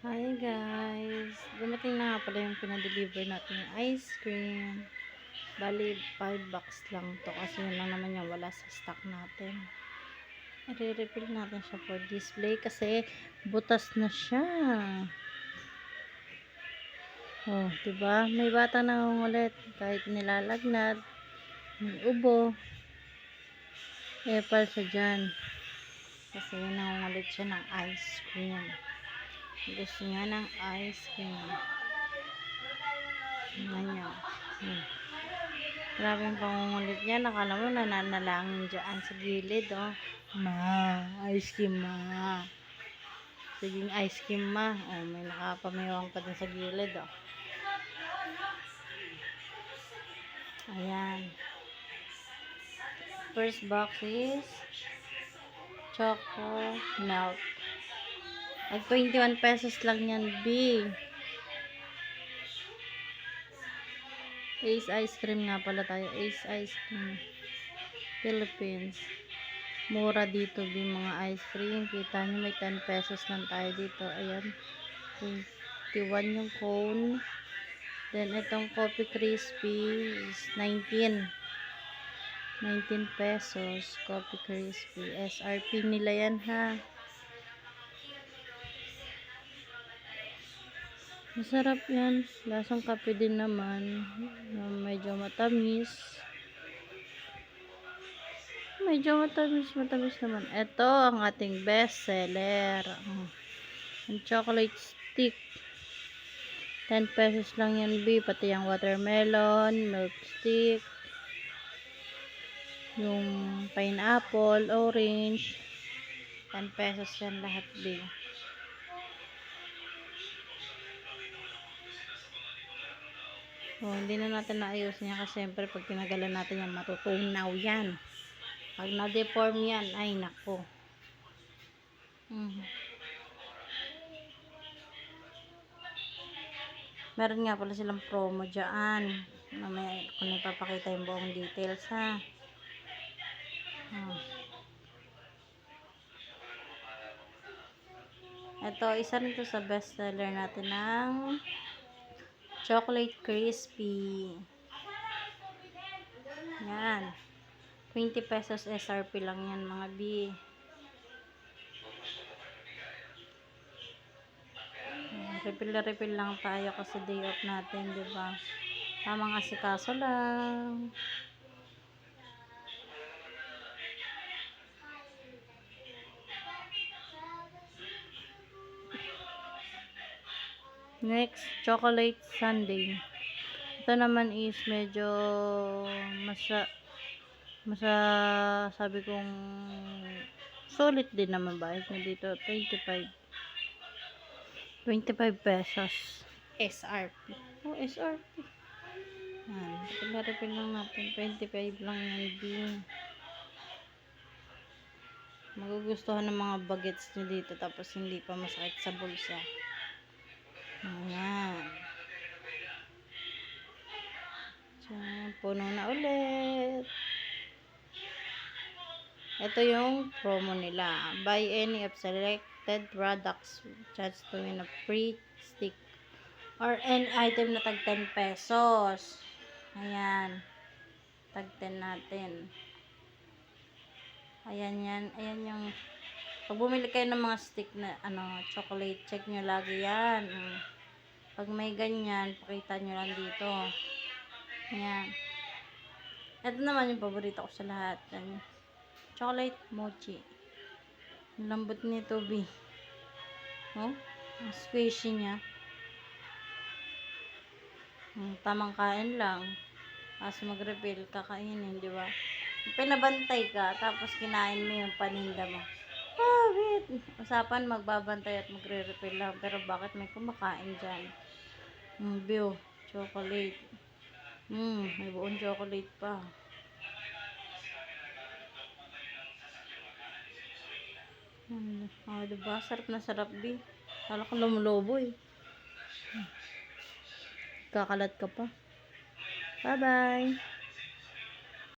Hi guys! Dumating na nga pala yung pinadeliver natin yung ice cream. Bali, 5 box lang to kasi yun lang naman yung wala sa stock natin. I-refill natin siya for display kasi butas na siya. Oh, diba? May bata na ulit kahit nilalagnat, may ubo. Epal siya dyan. Kasi nangungulit siya ng ice cream. Gusto niya ng ice cream. Ganyan. Grabe yung pangungulit niya. Nakala mo nananalangin dyan sa gilid, oh. Ma, ice cream ma. Siging ice cream ma. Oh, may nakapamiwang pa din sa gilid, oh. Ayan. First box is Choco Melt. At 21 pesos lang yan, B. Ace Ice Cream nga pala tayo. Ace Ice Cream Philippines. Mura dito yung mga ice cream. Kita nyo may 10 pesos lang tayo dito. Ayan. 21 yung cone. Then itong Coffee Crispy is 19 pesos. Coffee Crispy. SRP nila yan ha. Masarap yan. Lasang kape din naman. Medyo matamis. Matamis naman. Ito ang ating best seller. Ang chocolate stick. 10 pesos lang yan, B. Pati yung watermelon, milk stick, yung pineapple, orange. 10 pesos yan lahat, B. Oh, hindi na natin naayos niya kasi siyempre pag tinagalan natin yan, matutunaw yan. Pag na-deform yan, ay nako. Meron nga pala silang promo dyan. Mamaya kung ipapakita yung buong details ha. Ito, isa rin to sa best seller natin ng Chocolate Crispy. Yan. 20 pesos SRP lang yan mga B. Refill lang tayo kasi day off natin, diba? Tamang asikaso lang. Next, chocolate sundae. Ito naman is medyo sabi kong sulit din naman ba? Ito dito 25 pesos SRP. Oh, SRP. Refill lang natin. 25 lang yan din. Magugustuhan ng mga bagets nyo dito tapos hindi pa masakit sa bulsa. Ayan. So, puno na ulit. Ito yung promo nila. Buy any of selected products, chance to win a free stick or any item na tag 10 pesos. Ayan. Tag 10 natin. Ayan yan. Ayan yung pag bumili kayo ng mga stick na chocolate, check nyo lagi yan. Pag may ganyan, pakita nyo lang dito. Ayan. Ito naman yung paborito ko sa lahat. Chocolate mochi. Ang lambot nito, B. Oh, ang squishy niya. Tamang kain lang. Tapos mag-refill, kakainin, di ba? Pinabantay ka, tapos kinain mo yung paninda mo. Oh, wait. Usapan, magbabantay at magre-refill lang. Pero bakit may kumakain dyan? Bio, chocolate. May buong chocolate pa. Diba? Sarap na sarap, B. Kala ko lumulobo eh. Kakalat ka pa. Bye-bye.